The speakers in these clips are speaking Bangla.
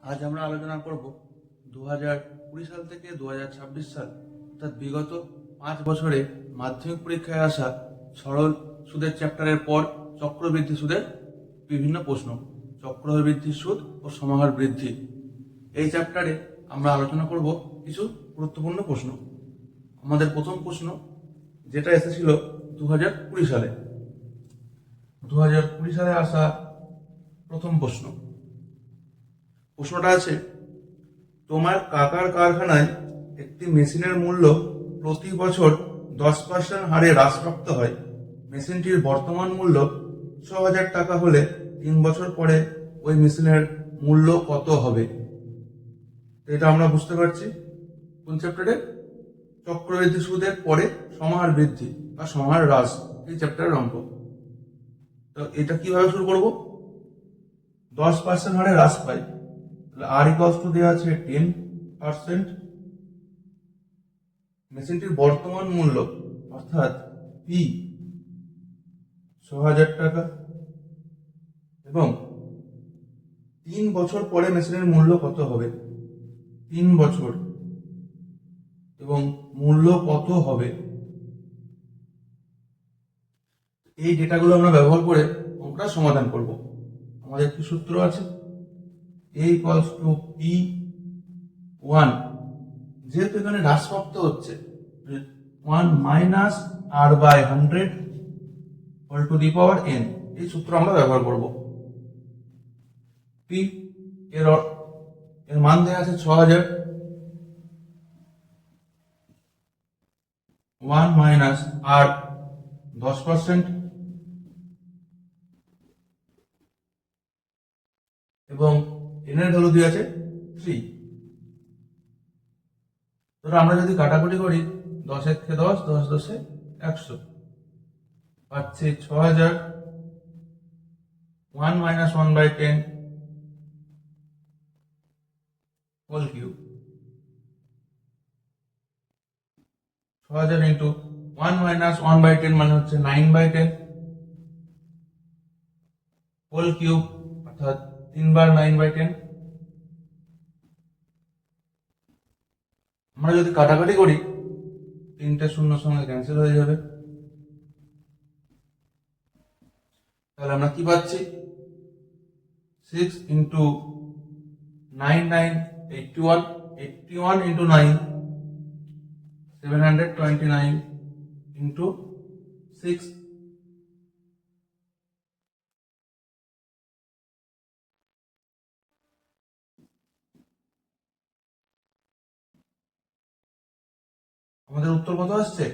আজ আমরা আলোচনা করব 2020 সাল থেকে 2026 সাল অর্থাৎ বিগত 5 বছরে মাধ্যমিক পরীক্ষায় আসা সরল সুদের চ্যাপ্টারের পর চক্রবৃদ্ধি সুদের বিভিন্ন প্রশ্ন, চক্রবৃদ্ধি সুদ ও সমাহার বৃদ্ধি। এই চ্যাপ্টারে আমরা আলোচনা করব কিছু গুরুত্বপূর্ণ প্রশ্ন। আমাদের প্রথম প্রশ্ন যেটা এসেছিল 2020 সালে, 2020 সালে আসা প্রথম প্রশ্নটা আছে, তোমার কাকার কারখানায় একটি মেশিনের মূল্য প্রতি বছর 10% হারে হ্রাসপ্রাপ্ত হয়। মেশিনটির বর্তমান মূল্য 6,000 টাকা হলে 3 বছর পরে ওই মেশিনের মূল্য কত হবে? এটা আমরা বুঝতে পারছি কোন চ্যাপ্টারে? চক্রবৃদ্ধি সুদের পরে সমাহার বৃদ্ধি বা সমাহার হ্রাস, এই চ্যাপ্টারের অঙ্ক। তো এটা কিভাবে শুরু করব? 10% হারে হ্রাস পাই, আর ইকুয়ালস টু দেওয়া আছে 10%। মেশিনটির বর্তমান মূল্য অর্থাৎ পি 6,000 টাকা এবং 3 বছর পরে মেশিনের মূল্য কত হবে? 3 বছর এবং মূল্য কত হবে, এই ডেটাগুলো আমরা ব্যবহার করে অঙ্কটা সমাধান করব। আমাদের কি সূত্র আছে? A ইকুয়ালস টু P1, যেহেতু এখানে হ্রাসপ্রাপ্ত হচ্ছে 1 minus r by 100 whole to the power n, এই সূত্র আমরা ব্যবহার করব। P এর মান দেওয়া আছে 6,000, 1 মাইনাস r 10% এবং n এর ভ্যালু দিয়ে আছে 3। ধরো আমরা যদি কাটাকুটি করি, 10 একে 10, 10 10 100, পাচ্ছি 6,000, 1 minus 1 by 10 whole cube, 6,000 into 1 minus 1 by 10 মানে হচ্ছে 9 বাই 10 হোল কিউব, অর্থাৎ 3 বার 9 বাই 10। আমরা যদি কাটাকাটি করি, 3টে শূন্যর সঙ্গে ক্যান্সেল হয়ে যাবে, তাহলে আমরা কি পাচ্ছি? 6 ইন্টু 9 9 81, 81 ইন্টু 9 729 ইন্টু 6, আমাদের উত্তর কত আসছে?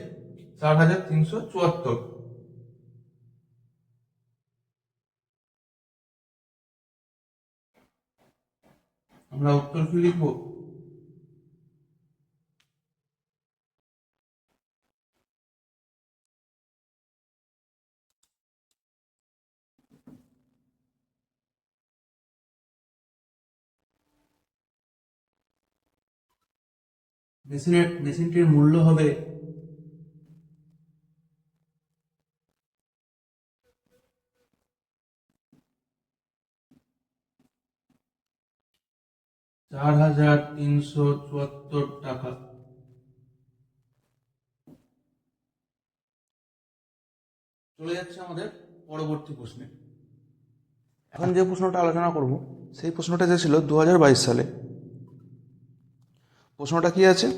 4,374। আমরা উত্তর কি লিখবো? মেশিনটির মূল্য হবে 4,374 টাকা। চলে যাচ্ছে আমাদের পরবর্তী প্রশ্নে। এখন যে প্রশ্নটা আলোচনা করব সেই প্রশ্নটা যে ছিল 2022 সালে। প্রশ্নটা কি আছে?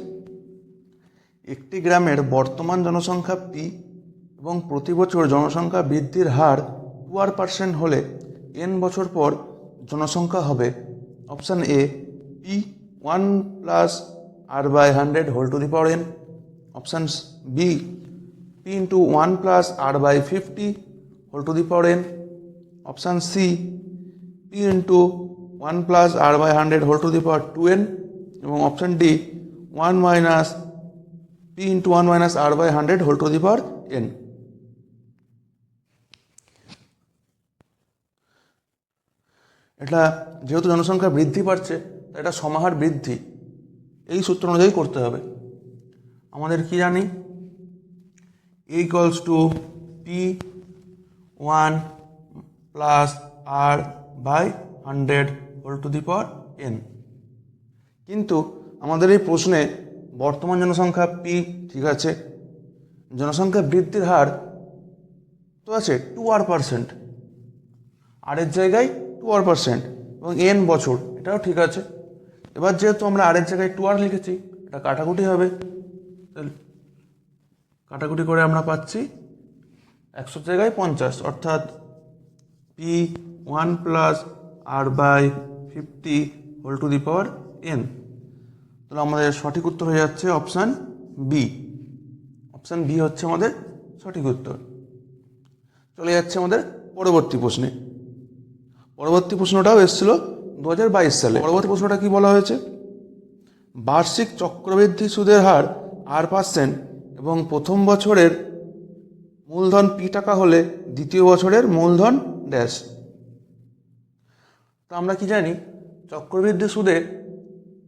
একটি গ্রামের বর্তমান জনসংখ্যা পি এবং প্রতি বছর জনসংখ্যা বৃদ্ধির হার 2% হলে n বছর পর জনসংখ্যা হবে। Option A P 1 plus r by 100 whole to the power n, option B P into 1 plus r by 50 whole to the power n, option C P into 1 plus r by 100 whole to the power 2n এবং option D 1 minus p into 1 minus r by 100 whole to the power n। এটা যেহেতু জনসংখ্যা বৃদ্ধি পাচ্ছে, এটা সমাহার বৃদ্ধি, এই সূত্র অনুযায়ী করতে হবে। আমাদের কি জানি? a equals to p1 plus r by 100 whole to the power n। কিন্তু আমাদের এই প্রশ্নে বর্তমান জনসংখ্যা পি, ঠিক আছে, জনসংখ্যা বৃদ্ধির হার তো আছে 2r%, আরের জায়গায় 2r% এবং n বছর, এটাও ঠিক আছে। এবার যেহেতু আমরা আরের জায়গায় 2r লিখেছি, এটা কাটাকুটি হবে, কাটাকুটি করে আমরা পাচ্ছি 100 জায়গায় 50, অর্থাৎ P 1 plus r/50 whole to the power n। তাহলে আমাদের সঠিক উত্তর হয়ে যাচ্ছে অপশান বি। অপশান বি হচ্ছে আমাদের সঠিক উত্তর। চলে যাচ্ছে আমাদের পরবর্তী প্রশ্নে। পরবর্তী প্রশ্নটাও এসেছিল 2022 সালে। পরবর্তী প্রশ্নটা কি বলা হয়েছে, বার্ষিক চক্রবৃদ্ধি সুদের হার r% এবং প্রথম বছরের মূলধন p টাকা হলে দ্বিতীয় বছরের মূলধন ড্যাশ। তো আমরা কি জানি, চক্রবৃদ্ধি সুদে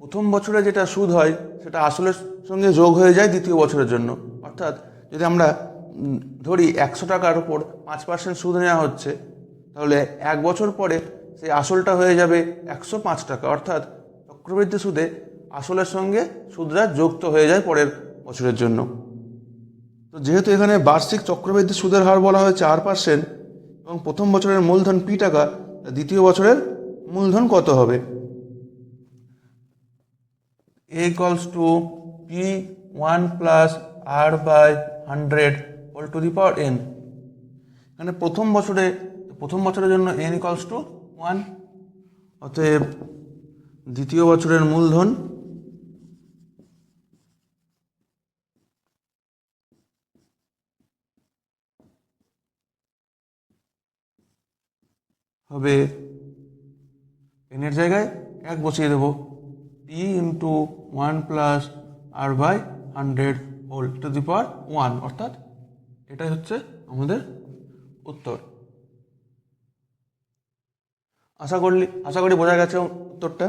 প্রথম বছরে যেটা সুদ হয় সেটা আসলের সঙ্গে যোগ হয়ে যায় দ্বিতীয় বছরের জন্য। অর্থাৎ যদি আমরা ধরি 100 টাকার উপর 5% সুদ নেওয়া হচ্ছে, তাহলে 1 বছর পরে সেই আসলটা হয়ে যাবে 105 টাকা। অর্থাৎ চক্রবৃদ্ধি সুদে আসলের সঙ্গে সুদরা যুক্ত হয়ে যায় পরের বছরের জন্য। তো যেহেতু এখানে বার্ষিক চক্রবৃদ্ধি সুদের হার বলা হয়েছে r% এবং প্রথম বছরের মূলধন p টাকা, দ্বিতীয় বছরের মূলধন কত হবে? a equals to p1 plus r/100 whole to the power n। এখানে প্রথম বছরের জন্য n equals to 1, অতএব দ্বিতীয় বছরের মূলধন হবে, n এর জায়গায় 1 বসিয়ে দেবো, p into 1 plus r/100 whole to the power 1, অর্থাৎ এটাই হচ্ছে আমাদের উত্তর। আশা করি বোঝা গেছে উত্তরটা।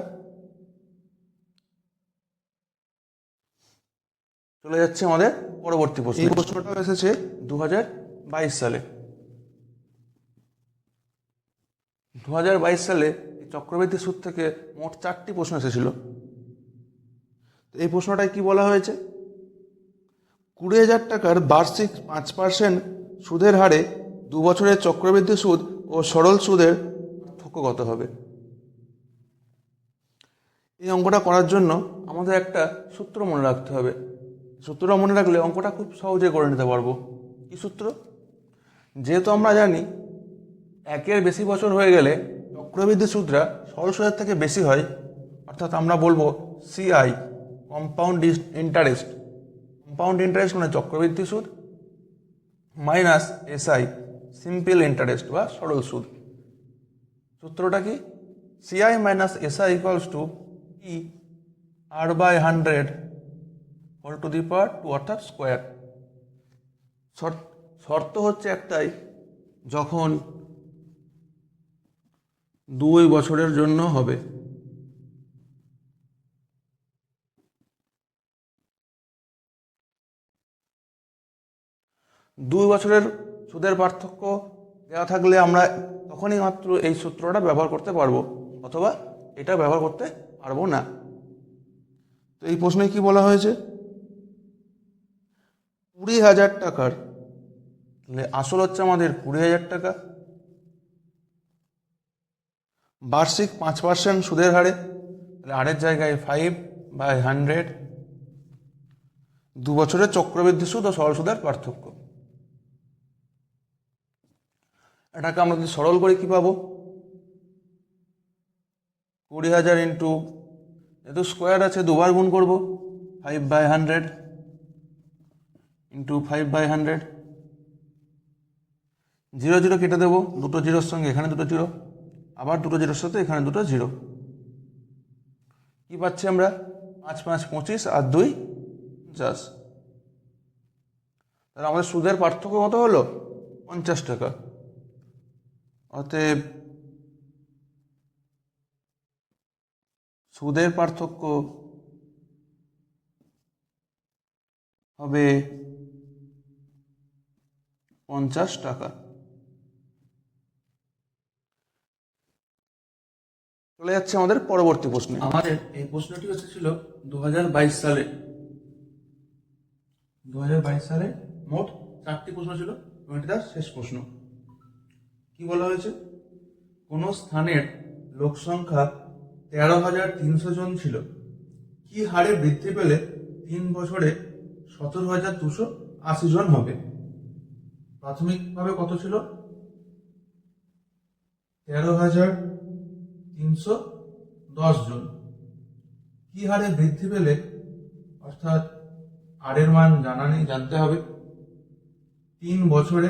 চলে যাচ্ছে আমাদের পরবর্তী প্রশ্ন। এই প্রশ্নটা এসেছে 2022 সালে। 2022 সালে চক্রবৃদ্ধি সুদ থেকে মোট 4টি প্রশ্ন এসেছিল। এই প্রশ্নটায় কি বলা হয়েছে, 20,000 টাকার বার্ষিক 5% সুদের হারে 2 বছরের চক্রবৃদ্ধি সুদ ও সরল সুদের পার্থক্য কত হবে? এই অঙ্কটা করার জন্য আমাদের একটা সূত্র মনে রাখতে হবে। সূত্রটা মনে রাখলে অঙ্কটা খুব সহজে করে নিতে পারবো। কি সূত্র? যেহেতু আমরা জানি 1-এর বেশি বছর হয়ে গেলে চক্রবৃদ্ধি সুদরা সরল সুদের থেকে বেশি হয়, অর্থাৎ আমরা বলবো CI, compound interest. Compound interest মানে চক্রবৃদ্ধি সুদ, মাইনাস SI, সিম্পল ইন্টারেস্ট বা সরল সুদ। সূত্রটা কি? CI minus SI equals to P r/100 whole to the power 2, অর্থাৎ স্কোয়ার। শর্ত হচ্ছে একটাই, যখন 2 বছরের জন্য হবে। দুই বছরের সুদের পার্থক্য দেওয়া থাকলে আমরা তখনই মাত্র এই সূত্রটা ব্যবহার করতে পারবো, অথবা এটা ব্যবহার করতে পারবো না। তো এই প্রশ্নে কি বলা হয়েছে, 20,000 টাকার, তাহলে আসল হচ্ছে আমাদের 20,000 টাকা, বার্ষিক 5% সুদের হারে, তাহলে আরের জায়গায় 5/100, 2 বছরের চক্রবৃদ্ধি সুদ ও সরল সুদের পার্থক্য। এটাকে আমরা যদি সরল করি কি পাবো, 20,000 ইন্টু, যেহেতু স্কোয়ার আছে দুবার গুণ করবো, 5/100 ইন্টু 5/100, 0 0 কেটে দেবো, দুটো জিরোর সঙ্গে এখানে দুটো জিরো, আবার দুটো জিরোর সাথে এখানে দুটো জিরো। কি পাচ্ছি আমরা, 5 5 25 আর 2 50। তাহলে আমাদের সুদের পার্থক্য কত হলো, 50 টাকা। অতএব সুদের পার্থক্য হবে 50 টাকা। চলে যাচ্ছে আমাদের পরবর্তী প্রশ্নে। আমাদের এই প্রশ্নটি এসেছিল 2022 সালে। 2022 সালে মোট 4টি প্রশ্ন ছিল এবং এটা শেষ প্রশ্ন। কি বলা হয়েছে? কোন স্থানের লোক সংখ্যা 13,300 জন ছিল, কি হারে বৃদ্ধি পেলে 3 বছরে 17,280 জন হবে? প্রাথমিকভাবে কত ছিল? 13,310 জন। কি হারে বৃদ্ধি পেলে, অর্থাৎ আর এর মান জানা নেই, জানতে হবে, 3 বছরে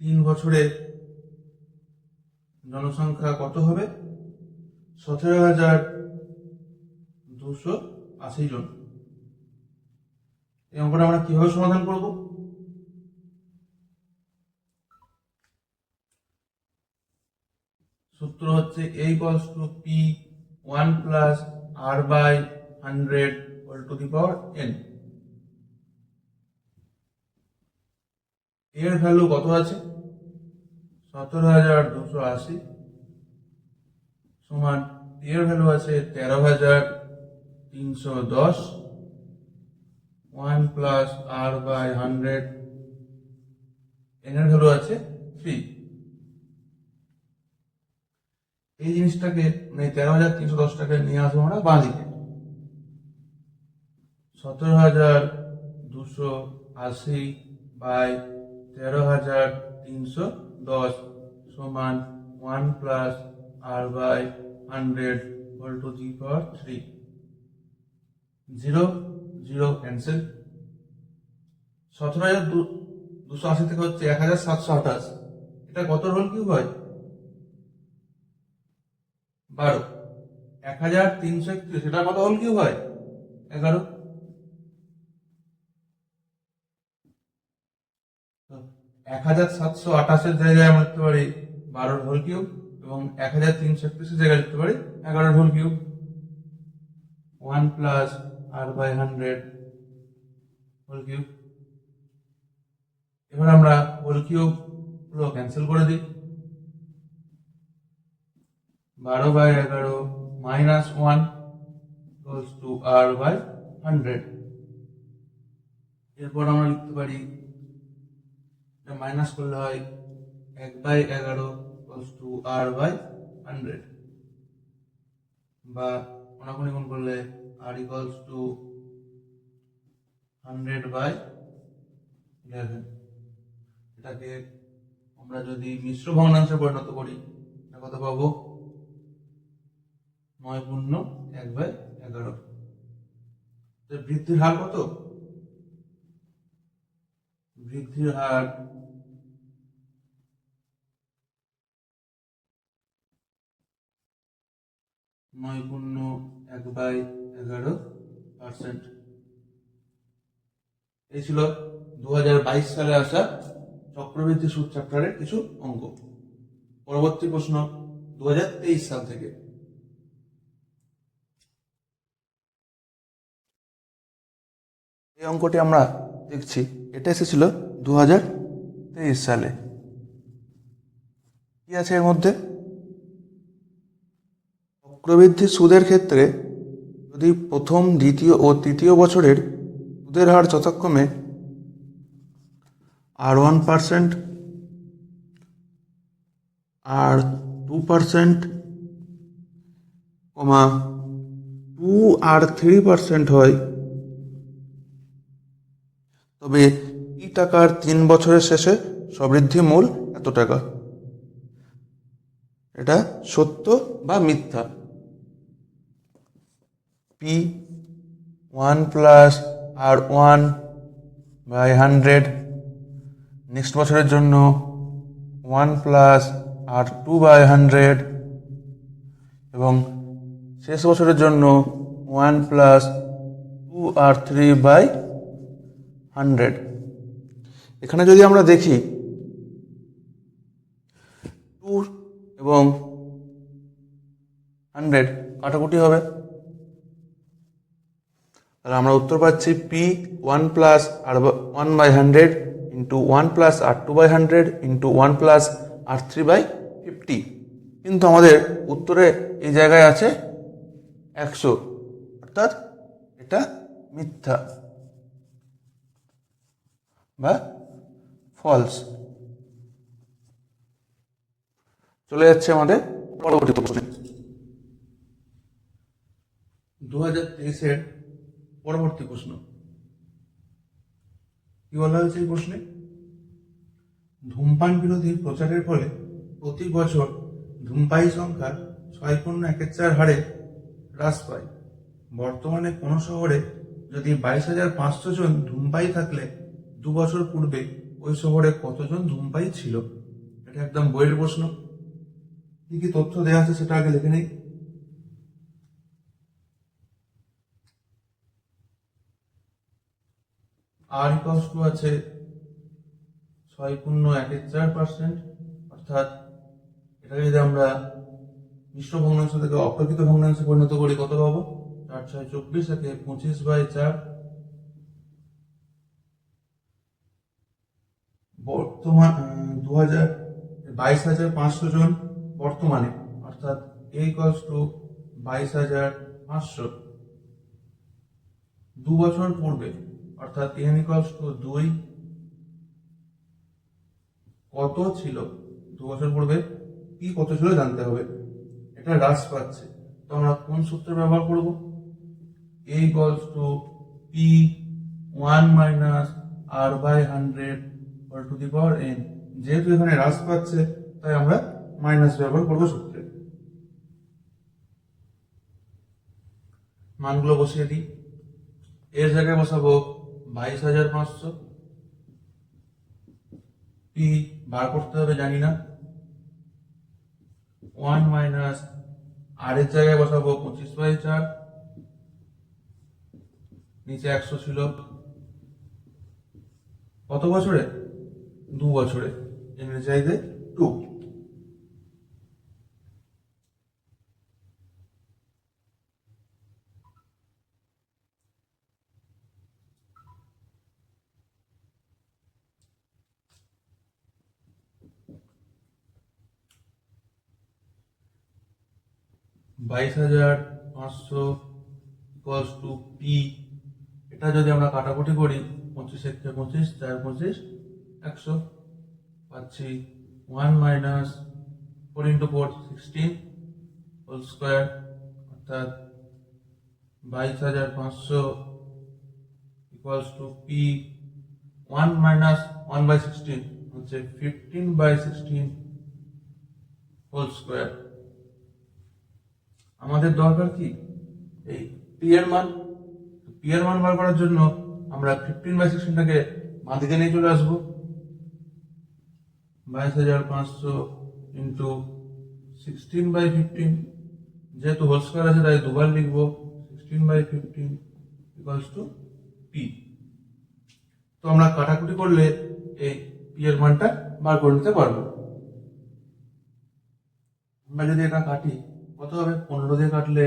3 বছরে জনসংখ্যা কত হবে? 17,280 জন। এই অঙ্কটা আমরা কিভাবে সমাধান করব? সূত্র হচ্ছে a equals to p 1 plus r by 100 whole to the power n। এর ভ্যালু কত আছে? 17,280 সমান এর ভ্যালু আছে 13,310, 1 প্লাস r বাই 100, n এর ভ্যালু আছে 3। এই জিনিসটাকে মানে 13,310টাকে নিয়ে আসবো আমরা বাঁ দিকে। 17,280 বাই 13,310 সমান 1 plus r by 100 whole to the power 3। 0 0 cancel. 17,280 থেকে হচ্ছে 1,728, এটা কত হোল কিউব হয়? 12। 1,331, এটা কত হোল কিউব হয়? 11। 1,728 জায়গায় আমরা লিখতে পারি 12 হোল কিউব এবং 1,331 জায়গায় লিখতে পারি 11 whole cube. 1 plus r by 100 whole cube. এবার আমরা হোল কিউব গুলো ক্যান্সেল করে দিই। 12 by 11 minus 1 goes to r by 100। এরপর আমরা লিখতে পারি, এটা মাইনাস করলে হয় 1 by 11 goes to r by 100, বা কোনাকুনি গুণ করলে r equals to 100 বাই 11। এটাকে আমরা যদি মিশ্র ভগ্নাংশে পরিণত করি কত পাবো? 9 পূর্ণ 1 বাই 11। বৃদ্ধির হার কত? বৃদ্ধির হার 9 পূর্ণ 1 বাই 11%। এই ছিল 2022 সালে আসা চক্রবৃদ্ধি সুদ চ্যাপ্টারের কিছু অঙ্ক। পরবর্তী প্রশ্ন 2023 সাল থেকে। এই অঙ্কটি আমরা দেখছি, এটা এসেছিল 2023 সালে। কি আছে এর মধ্যে? চক্রবৃদ্ধি সুদের ক্ষেত্রে যদি প্রথম, দ্বিতীয় ও তৃতীয় বছরের সুদের হার যথাক্রমে R1%, R2%, 2 আর 3% হয়, তবে এই টাকার 3 বছরের শেষে সবৃদ্ধি মূল এত টাকা। এটা সত্য বা মিথ্যা? P 1 plus R1 by 100, next বছরের জন্য 1 প্লাস R2 বাই 100 এবং শেষ বছরের জন্য 1 প্লাস 2R3 বাই 100। এখানে যদি আমরা দেখি 2 এবং 100 কাটাকুটি হবে, তাহলে আমরা উত্তর পাচ্ছি P 1 plus R1 by 100 into 1+R2/100 into 1+R3/50, কিন্তু আমাদের উত্তরে এই জায়গায় আছে 100, অর্থাৎ এটা মিথ্যা বা ফলস। চলে যাচ্ছে আমাদের পরবর্তী প্রশ্নে। 2023-এর পরবর্তী প্রশ্ন কি বলা হয়েছে এই প্রশ্নে? ধূমপান বিরোধী প্রচারের ফলে প্রতি বছর ধূমপায়ী সংখ্যা 6.14 হারে হ্রাস পায়। বর্তমানে কোন শহরে যদি 22,500 জন ধূমপায়ী থাকলে 2 বছর পূর্বে ওই শহরে কতজন ধূমপায়ী ছিল? এটা একদম বইয়ের প্রশ্ন। কি কি তথ্য দেওয়া আছে সেটা আগে লিখে নেই। আর ইকুয়ালস টু আছে 6.14%, অর্থাৎ এটাকে যদি আমরা মিশ্র ভগ্নাংশ থেকে অপ্রকৃত ভগ্নাংশে পরিণত করি কত পাবো? 4×6 = 24, একে 25/4। বর্তমান 22,500 জন বর্তমানে, অর্থাৎ a = 22,500। 2 বছর পূর্বে, অর্থাৎ n = 2, কত ছিল? 2 বছর পূর্বে p কত ছিল জানতে হবে। এটা হ্রাস পাচ্ছে, তো আমরা কোন সূত্র ব্যবহার করব? a = p1 - r/100 two the power n। যেহেতু এখানে হ্রাস পাচ্ছে তাই আমরা মাইনাস ব্যবহার করবো সূত্রে। মানগুলো বসিয়ে দিই। এর জায়গায় বসাবো 22,500, p বার করতে হবে জানি না। 1 - r এর জায়গায় বসাবো 25/4, নিচে 100 ছিল। কত বছরে? 2 বছরে, ইংরেজিতে 2। (22,500 = p), এটা যদি আমরা কাটাকুটি করি 25 × 25, 4 × 25 100, পাচ্ছি 1 - 4 × 4 16 হোল স্কয়ার, অর্থাৎ 22,500 = p 1 - 1/16 হচ্ছে 15/16 হোল স্কয়ার। আমাদের দরকার কি? এই p এর মান। p এর মান বার করার জন্য আমরা 15/16টাকে বাঁ দিকে নিয়ে চলে আসবো। 22,500 × 16/15, যেহেতু হোল স্কয়ার আছে তাই দুবার লিখবো। 16/15 = p। তো আমরা কাটাকুটি করলে এই p এর মানটা বার করে নিতে পারবো। আমরা যদি এটা কাটি কত হবে? 15 দিয়ে কাটলে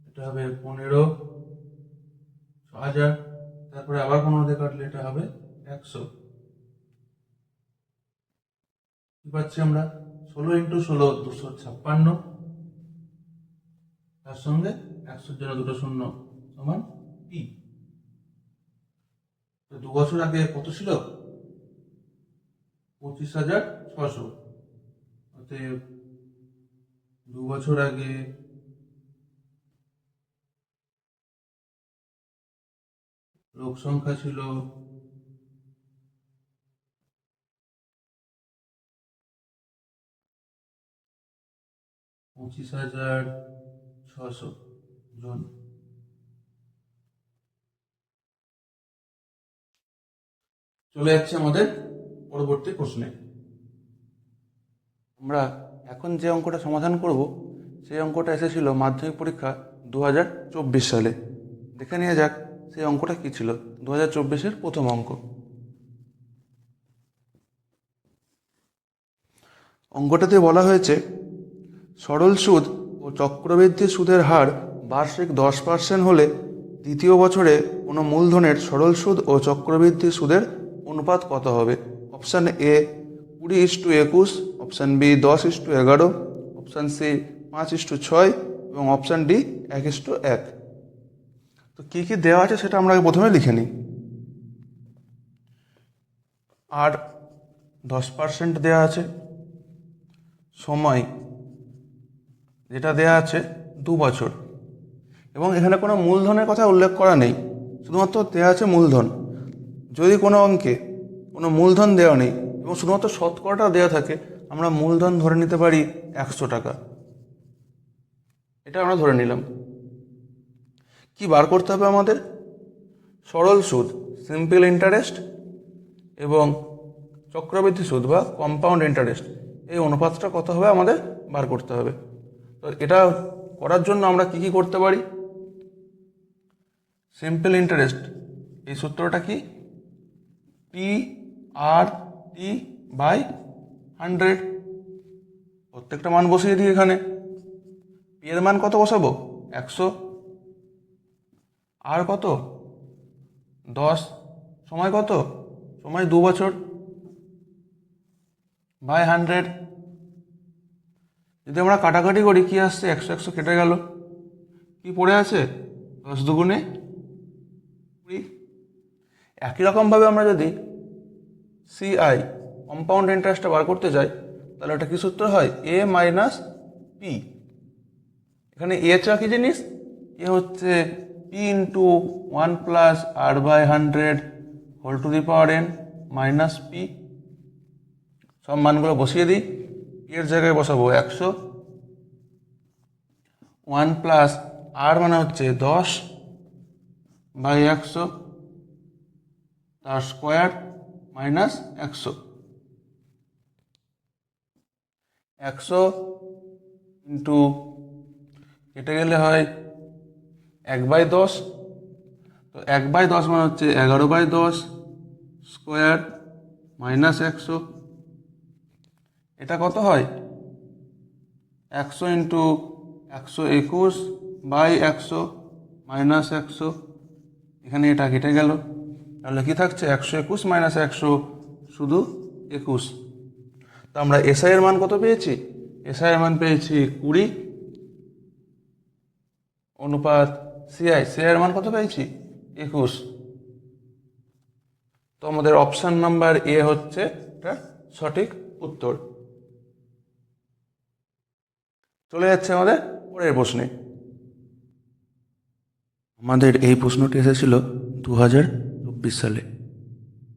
এটা হবে 15,000, তারপরে আবার 15 দিয়ে কাটলে এটা হবে 100। কি পাচ্ছি আমরা? 16 × 16 256, তার সঙ্গে 100 জন্য দুটো শূন্য সমান p। তো 2 বছর আগে কত ছিল? 25,600। অতএব 2 বছর আগে লোক সংখ্যা ছিল 25,600 জন। চলে যাচ্ছে আমাদের পরবর্তী প্রশ্নে। আমরা এখন যে অঙ্কটা সমাধান করব সেই অঙ্কটা এসেছিল মাধ্যমিক পরীক্ষা 2024 সালে। দেখে নিয়ে যাক সেই অঙ্কটা কি ছিল। 2024-এর প্রথম অঙ্ক। অঙ্কটাতে বলা হয়েছে সরল সুদ ও চক্রবৃদ্ধি সুদের হার বার্ষিক 10% হলে দ্বিতীয় বছরে কোনো মূলধনের সরল সুদ ও চক্রবৃদ্ধি সুদের অনুপাত কত হবে? Option A 20:21, option B 10:11, option C 5:6 এবং অপশান ডি 1:1। তো কী কী দেওয়া আছে সেটা আমরা প্রথমে লিখে নিই। আর 10% দেওয়া আছে, সময় যেটা দেওয়া আছে 2 বছর, এবং এখানে কোনো মূলধনের কথা উল্লেখ করা নেই, শুধুমাত্র দেওয়া আছে মূলধন। যদি কোনো অঙ্কে কোনো মূলধন দেওয়া নেই এবং শুধুমাত্র শতকরাটা দেওয়া থাকে, আমরা মূলধন ধরে নিতে পারি 100 টাকা, এটা আমরা ধরে নিলাম। কি বার করতে হবে আমাদের? সরল সুদ সিম্পল ইন্টারেস্ট এবং চক্রবৃদ্ধি সুদ বা কম্পাউন্ড ইন্টারেস্ট, এই অনুপাতটা কত হবে আমাদের বার করতে হবে। তো এটা করার জন্য আমরা কি কি করতে পারি? সিম্পল ইন্টারেস্ট, এই সূত্রটা কি? P/100। প্রত্যেকটা মান বসিয়ে দিই এখানে। পি এর মান কত বসাবো? 100। আর কত? 10। সময় কত? সময় 2 বছর, বাই 100। যদি আমরা কাটাকাটি করি কি আসছে? 100 কেটে গেল, কি পড়ে আছে? 10 দুগুণে 20। একই রকমভাবে আমরা যদি সিআই কম্পাউন্ড ইন্টারেস্টটা বার করতে যাই, তাহলে এটা কি সূত্র হয়? A minus P. এখানে এ টা কি জিনিস? এ হচ্ছে P into 1+r/100 whole to the power n minus P. সব মানগুলো বসিয়ে দিই। পি এর জায়গায় বসাবো 100, 1+r মানে হচ্ছে 10/100 তার স্কোয়ার মাইনাস 100। 100 ইন্টু কেটে গেলে হয় 1/10। তো 1/10 মানে হচ্ছে 11/10 স্কোয়ার মাইনাস 100। এটা কত হয়? 100 ইন্টু 121/100 মাইনাস 100। এখানে এটা কেটে গেল, তাহলে কি থাকছে? 121 মাইনাস 100 শুধু 21। তো আমরা এসআই এর মান কত পেয়েছি? এসআই এর মান পেয়েছি 20 অনুপাত সিআই, সিআই এর মান কত পেয়েছি? 21। তো আমাদের অপশান নাম্বার এ হচ্ছে এটা সঠিক উত্তর। চলে যাচ্ছে আমাদের পরের প্রশ্নে। আমাদের এই প্রশ্নটি এসেছিল 2024 সালে।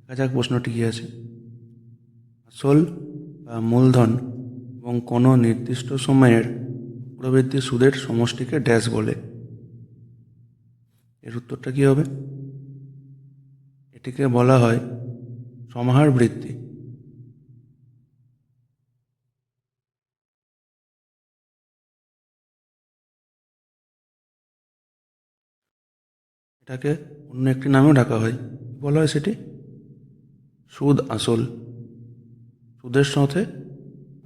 দেখা যাক প্রশ্নটি কী আছে। আসল বা মূলধন এবং কোনো নির্দিষ্ট সময়ের চক্রবৃদ্ধি সুদের সমষ্টিকে ড্যাশ বলে। এর উত্তরটা কী হবে? এটিকে বলা হয় সমাহার বৃদ্ধি। এটাকে অন্য একটি নামেও ডাকা হয়। বলা হয় সেটি সুদ আসল। সুদের সাথে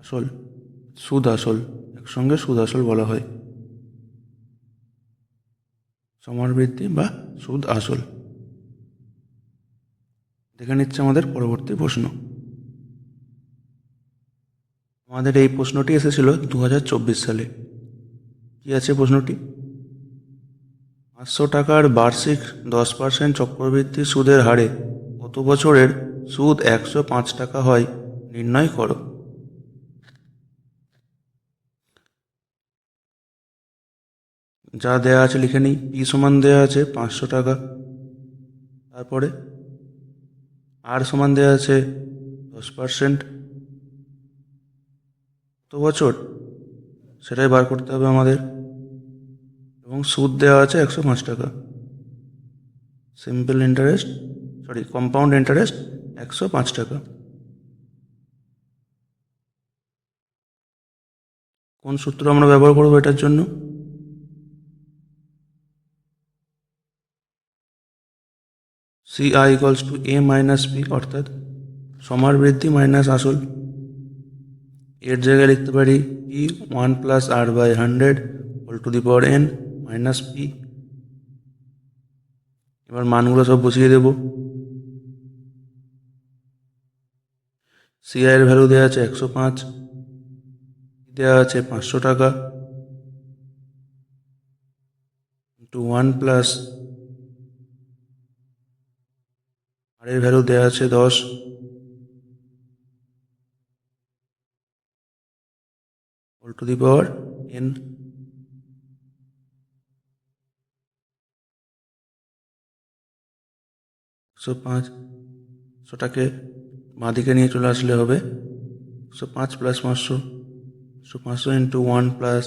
আসল, সুদ আসল, একসঙ্গে সুদ আসল বলা হয়। সমাহার বৃদ্ধি বা সুদ আসল। দেখে নিচ্ছে আমাদের পরবর্তী প্রশ্ন। আমাদের এই প্রশ্নটি এসেছিল 2024 সালে। কি আছে প্রশ্নটি? 500 টাকার বার্ষিক 10% চক্রবৃদ্ধি সুদের হারে কত বছরের সুদ 105 টাকা হয় নির্ণয় করো। যা দেয়া আছে লিখে নিই। পি সমান দেওয়া আছে 500 টাকা, তারপরে আর সমান দেওয়া আছে 10%, কত বছর সেটাই বার করতে হবে আমাদের, এবং সুদ দেওয়া আছে 105 টাকা। সিম্পল ইন্টারেস্ট কম্পাউন্ড ইন্টারেস্ট 105 টাকা। কোন সূত্র আমরা ব্যবহার করবো এটার জন্য? CI equals to A minus P, অর্থাৎ সমাহার বৃদ্ধি মাইনাস আসল। এর জায়গায় লিখতে পারি P 1+r/100 whole to the power n minus P। এবার মানগুলো সব বসিয়ে দেব। সিআই এর ভ্যালু দেওয়া আছে 105, দেওয়া আছে 500 টাকা, ইন্টু 1 প্লাস আর এর ভ্যালু দেওয়া আছে 10, whole to the power n। 105, 100টাকে বাঁদিকে নিয়ে চলে আসলে হবে 105 প্লাস 500, 500 ইন্টু 1 প্লাস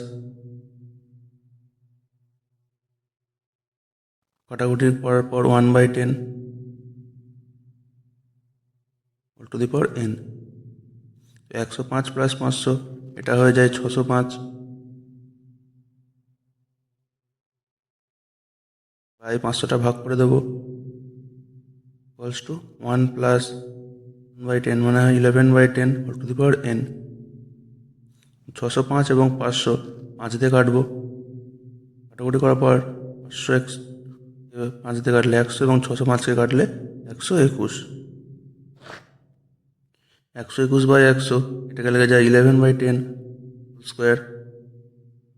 কাটাকুটির পর 1/10, whole to the power n। 105 plus 500 এটা হয়ে যায় 605, তাই 500টা ভাগ করে দেবো, ইকুয়ালস টু 1 প্লাস 1/10 মানে হয় 11/10, whole to the power n। 605 এবং 500 5 দিয়ে কাটবো, কাটাকুটি করার পর 5 দিয়ে কাটলে 100 এবং 605কে কাটলে 121, 121/100 এটাকে লেগে যায় 11/10 square,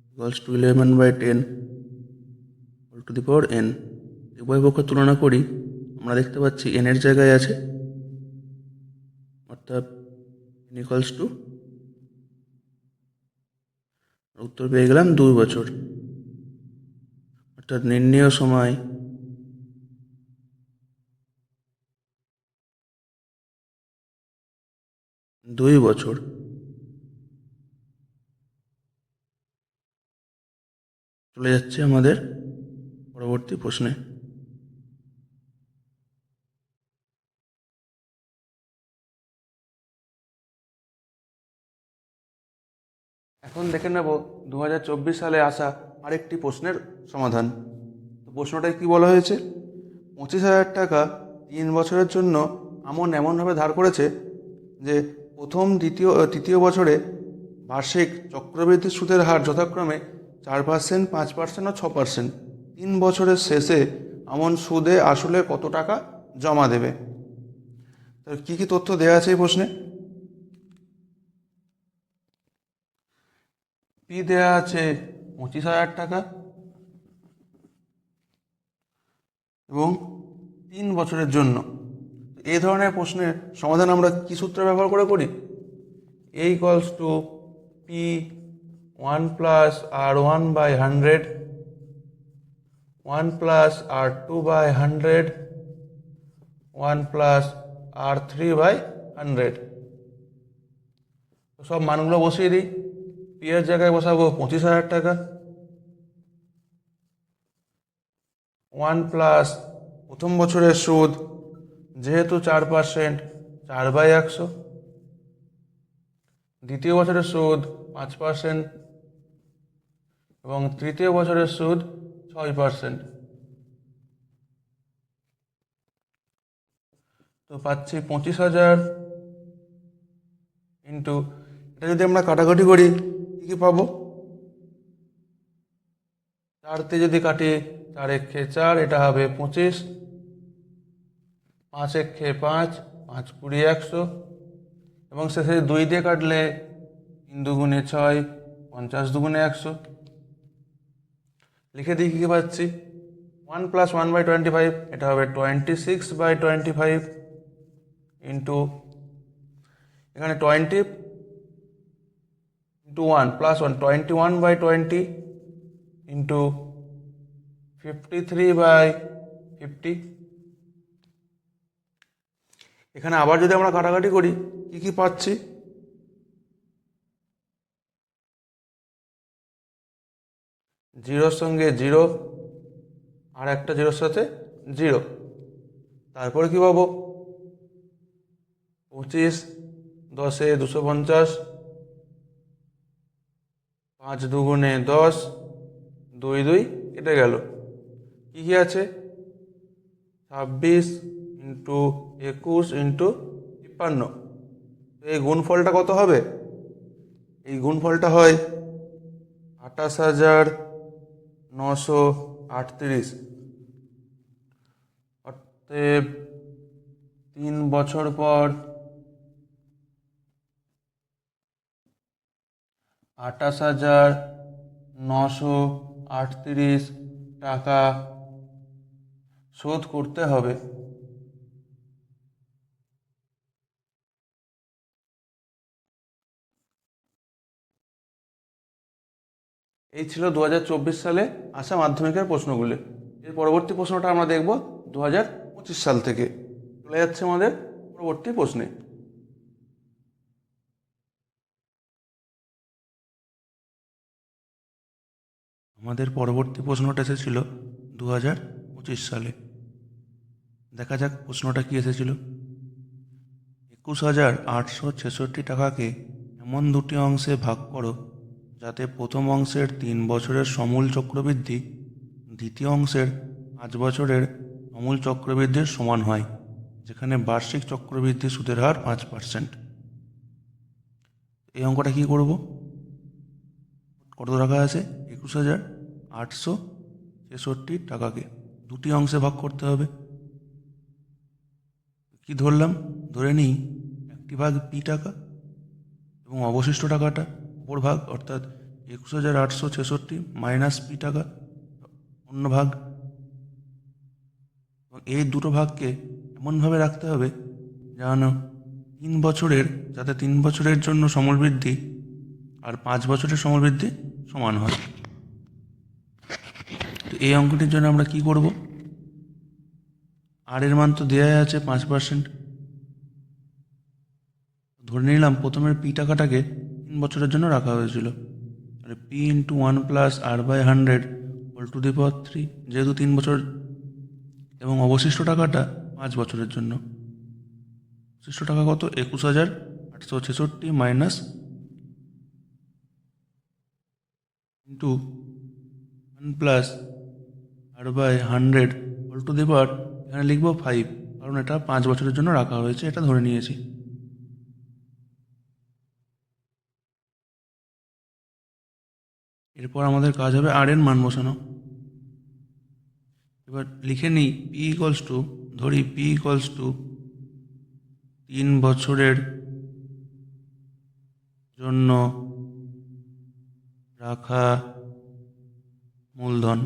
equals to 11/10 whole to the power n। উভয় পক্ষ তুলনা করি, আমরা দেখতে পাচ্ছি n এর জায়গায় আছে, অর্থাৎ n ইকুয়ালস টু, উত্তর পেয়ে গেলাম 2 বছর, অর্থাৎ নির্ণেয় সময় 2 বছর। চলে যাচ্ছে আমাদের পরবর্তী প্রশ্নে। এখন দেখে নেব 2024 সালে আসা আরেকটি প্রশ্নের সমাধান। তো প্রশ্নটায় কি বলা হয়েছে, 25,000 টাকা 3 বছরের জন্য এমনভাবে ধার করেছে যে প্রথম তৃতীয় বছরে বার্ষিক চক্রবৃদ্ধি সুদের হার যথাক্রমে 4%, 5% ও 6%। 3 বছরের শেষে আমন সুদে আসলে কত টাকা জমা দেবে? তো কী কী তথ্য দেওয়া আছে এই প্রশ্নে? পি দেওয়া আছে 25,000 টাকা এবং 3 বছরের জন্য। এই ধরনের প্রশ্নের সমাধান আমরা কী সূত্র ব্যবহার করে করি? A equals to P 1 plus R1/100, 1 plus R2/100, 1 plus R3/100। সব মানগুলো বসিয়ে দিই। পি এর জায়গায় বসাবো 25,000 টাকা, 1 প্লাস প্রথম বছরের সুদ যেহেতু 4%, 4/100, দ্বিতীয় বছরের সুদ 5% এবং তৃতীয় বছরের সুদ 6%। তো পাচ্ছি 25,000 ইন্টু, এটা যদি আমরা কাটাকাটি করি কী পাবো? 4 যদি কাটি, 4 একে 4, এটা হবে 25, 5 একে 5, 5 20 100 এবং শেষে 2 দিয়ে কাটলে 3 দুগুণে 6, 50 দুগুণে 100। লিখে দিই কী পাচ্ছি, 1 প্লাস 1/25 এটা হবে 26/25 ইন্টু, এখানে 20 ইন্টু 1 প্লাস 1, 21/20 ইন্টু 53/50। এখানে আবার যদি আমরা কাটাকাটি করি কি কি পাচ্ছি, জিরোর সঙ্গে জিরো আর একটা জিরোর সাথে জিরো, তারপরে কি পাবো 25, 10 এ 250, 5 দুগুণে 10, 2 2 কেটে গেল, কি কি আছে 26 ইন্টু 21 ইন্টু 53। এই গুণফলটা কত হবে? এই গুণফলটা হয় 28,938। অতএব 3 বছর পর 28,938 টাকা শোধ করতে হবে। এই ছিল 2024 সালে আসা মাধ্যমিকের প্রশ্নগুলি। এর পরবর্তী প্রশ্নটা আমরা দেখব 2025 সাল থেকে। চলে যাচ্ছে আমাদের পরবর্তী প্রশ্নে। আমাদের পরবর্তী প্রশ্নটা এসেছিল 2025 সালে। দেখা যাক প্রশ্নটা কি এসেছিল। 21,866 টাকাকে এমন দুটি অংশে ভাগ করো যাতে প্রথম অংশের 3 বছরের সমূল চক্রবৃদ্ধি দ্বিতীয় অংশের 5 বছরের সমূল চক্রবৃদ্ধির সমান হয়, যেখানে বার্ষিক চক্রবৃদ্ধি সুদের হার 5%। এই অঙ্কটা কি করব? কত টাকা আছে? 21,866 টাকাকে দুটি অংশে ভাগ করতে হবে। কি ধরলাম? ধরে নিই একটি ভাগ পি টাকা এবং অবশিষ্ট টাকাটা অপর ভাগ, অর্থাৎ 21,866 মাইনাস পি টাকা অন্য ভাগ। এবং এই দুটো ভাগকে এমনভাবে রাখতে হবে যেন 3 বছরের জন্য সমূল বৃদ্ধি আর 5 বছরের সমূল বৃদ্ধি সমান হয়। তো এই অঙ্কটির জন্য আমরা কি করব? আর এর মান তো দেওয়া আছে 5%। ধরে নিলাম প্রথমের পি টাকাটাকে 3 বছরের জন্য রাখা হয়েছিল। P into 1 plus R by 100 whole to the power 3, যেহেতু 3 বছর, এবং অবশিষ্ট টাকাটা 5 বছরের জন্য। অবশিষ্ট টাকা কত? 21,866 minus into 1 plus R by 100 whole to the power, এখানে লিখবো 5, কারণ এটা 5 বছরের জন্য রাখা হয়েছে, এটা ধরে নিয়েছি। এরপর আমাদের কাজ হবে আর এর মান বসানো। এবার লিখে নিই পি ইকলস টু, ধরি পি ইকলস টু 3 বছরের জন্য রাখা মূলধন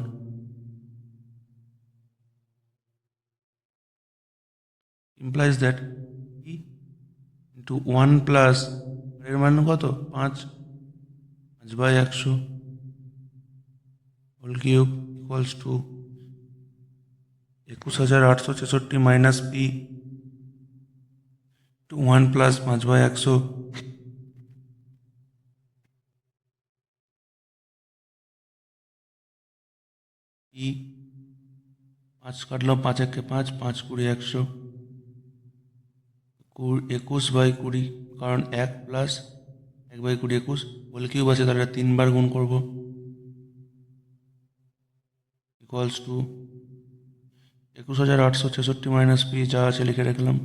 implies that p into 1 plus এর মান কত? 5 by 100 whole cube equals to 21,866 minus P to 1 plus 5 by 100 P 5 কাটলো, 5 একে 5, 5 20 100, 21 বাই 20, কারণ 1 প্লাস 1 বাই 20 21 হোল কিউব আছে, তাহলে 3 বার গুণ করব, ইকুয়ালস টু 21,866 মাইনাস পি যা আছে লিখে রাখলাম।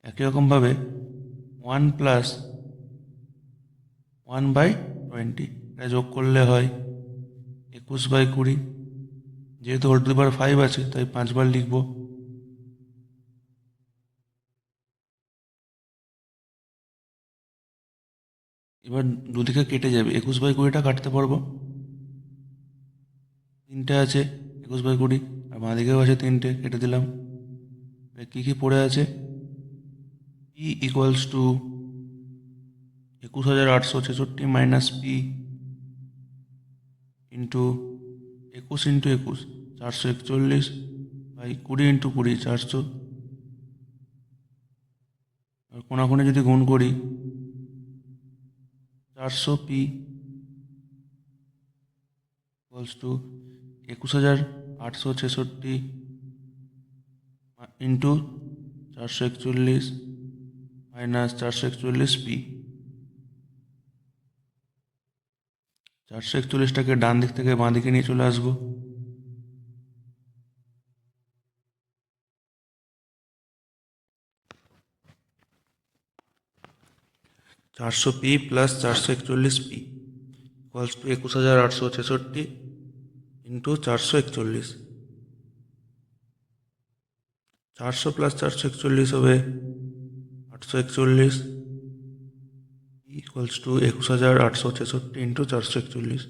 একই রকমভাবে 1 প্লাস 1 বাই 20 এটা যোগ করলে হয় 21 বাই 20, যেহেতু হোল টু দি পাওয়ার 5 আছে তাই 5 বার লিখব। এবার দুদিকে কেটে যাবে, 21 বাই 20টা কাটতে পারবো, 3টে আছে 21 বাই 20, আর বাঁ দিকেও আছে 3টে, কেটে দিলাম। কি কি পড়ে আছে? P equals to 21,866 minus P into 21 into 21 441 by 20 into 20 400, আর কোনাকুনি যদি গুণ করি 400 P equals to 21,866 into 441 minus 441 P. 441টাকে ডান দিক থেকে বাঁ দিকে নিয়ে চলে আসবো। 400 P plus 441 P equals to 21,866 into 441। 400 plus 441 হবে 841 ইকুয়ালস টু 21,866 ইন্টু 441।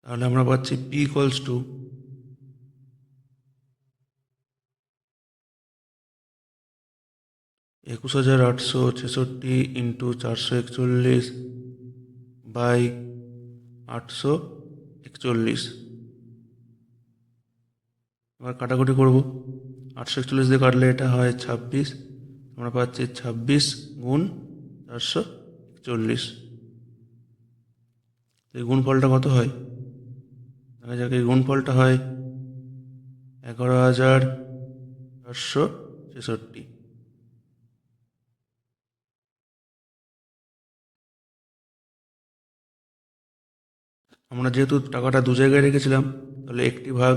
তাহলে আমরা পাচ্ছি P equals to 21,866 into 441 by 841। এবার কাটাকুটি করব। 841 দিয়ে কাটলে এটা হয় 26। আমরা পাচ্ছি 26 গুণ 441। এই গুণফলটা কত হয়? দেখা যাক, এই গুণফলটা হয় 11,466। আমরা যেহেতু টাকাটা দু জায়গায় রেখেছিলাম, তাহলে একটি ভাগ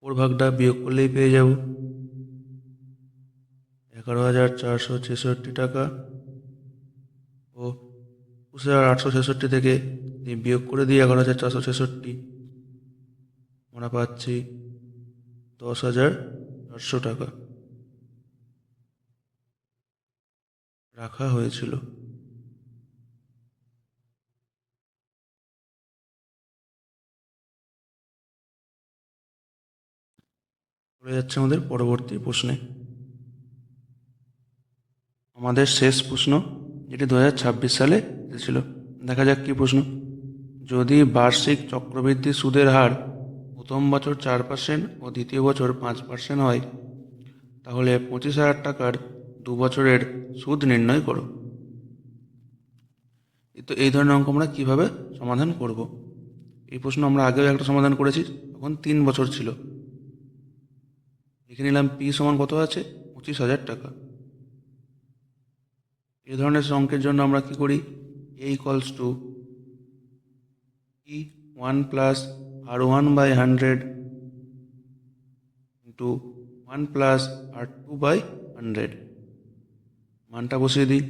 ওর ভাগটা বিয়োগ করলেই পেয়ে যাব 11,466 টাকা। ও 21,866 থেকে বিয়োগ করে দিই 11,466, আমরা পাচ্ছি 10,400 টাকা রাখা হয়েছিল। চলে যাচ্ছে আমাদের পরবর্তী প্রশ্নে। আমাদের শেষ প্রশ্ন, যেটি 2026 সালে এসেছিল। দেখা যাক কী প্রশ্ন। যদি বার্ষিক চক্রবৃদ্ধি সুদের হার প্রথম বছর 4% ও দ্বিতীয় বছর 5% হয়, তাহলে 25,000 টাকার 2 বছরের সুদ নির্ণয় করো। তো এই ধরনের অঙ্ক আমরা কীভাবে সমাধান করব? এই প্রশ্ন আমরা আগেও একটা সমাধান করেছি, তখন 3 বছর ছিল। লিখে নিলাম পি সমান কত আছে, 25,000 টাকা। এই ধরনের অঙ্কের জন্য আমরা কি করি, A equals to P 1 plus R1/100 into 1 plus R2/100। মানটা বসিয়ে দিই।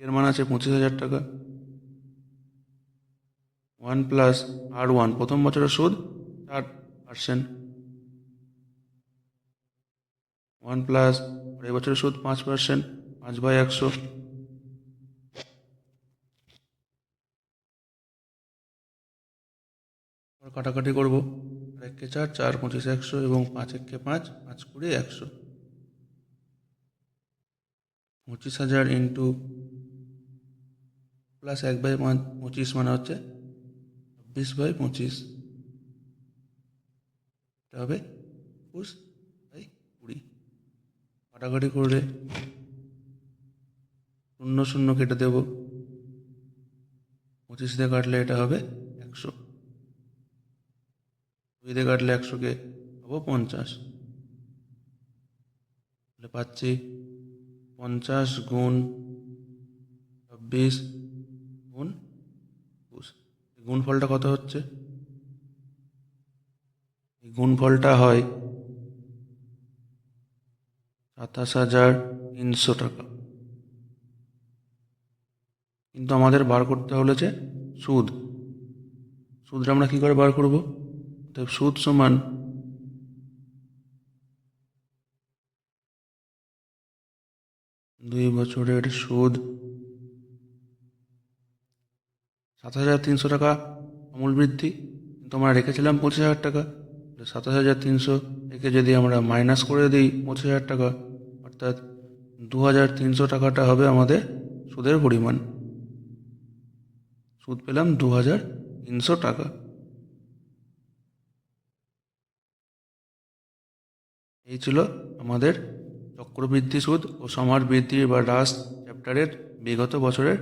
এর মান আছে 25,000 টাকা। 1 প্লাস R1 প্রথম বছরের সুদ 4%, 1 প্লাস এই বছরের সুদ 5%, 5/100। কাটাকাটি করবো। 1 4, 4 25 100 এবং 5 1 5, 5 20 100। 25,000 ইন্টু প্লাস 1/25 মানে হচ্ছে 26/25। এটা হবে 21/20। কাটাকাটি করলে 0 0 কেটে দেব। 25 দিয়ে কাটলে এটা হবে 100। 2 দিয়ে কাটলে 100কে পাবো 50। তাহলে পাচ্ছি 50 গুণ 26 গুণ 20। গুণফলটা কত হচ্ছে? এই গুণফলটা হয় 27,300 টাকা। কিন্তু আমাদের বার করতে হলে যে সুদটা আমরা কি করে বার করব? তাই সুদ সমান 2 বছরের সুদ 7,300 টাকা আমূল বৃদ্ধি, কিন্তু আমরা রেখেছিলাম 25,000 টাকা। 27,300 থেকে যদি আমরা মাইনাস করে দিই 25,000 টাকা, অর্থাৎ 2,300 টাকাটা হবে আমাদের সুদের পরিমাণ। সুদ পেলাম 2,300 টাকা। এই ছিল আমাদের চক্রবৃদ্ধি সুদ ও সমার বৃদ্ধি বা হ্রাস চ্যাপ্টারের বিগত বছরের